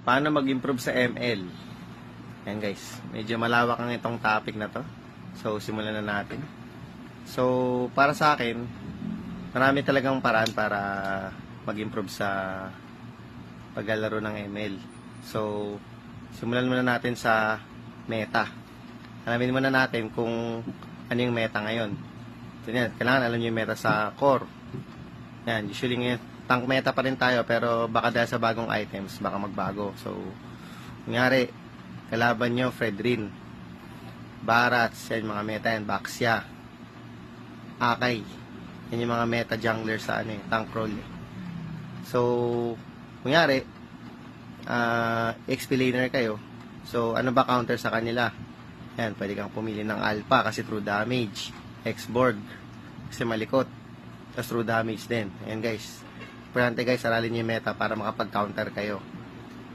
Paano mag-improve sa ML? Ayan guys, medyo malawak ang itong topic na to. So, simulan na natin. So, para sa akin, marami talagang paraan para mag-improve sa paglalaro ng ML. So, simulan muna natin sa meta. Alamin muna natin kung ano yung meta ngayon. So, yan, kailangan alam nyo yung meta sa core. Yan, usually ngayon, tank meta pa rin tayo, pero baka dahil sa bagong items, baka magbago. So, nangyari, kalaban nyo, Fredrin, Barats, yan mga meta yan, Baxia, Akay, yan yung mga meta jungler sa tank roll. So, nangyari, XP laner kayo. So, ano ba counter sa kanila? Yan, pwede kang pumili ng Alpha kasi true damage, X-Borg, kasi malikot, tapos true damage din. Ayan guys, importante guys, aralin nyo yung meta para makapag-counter kayo.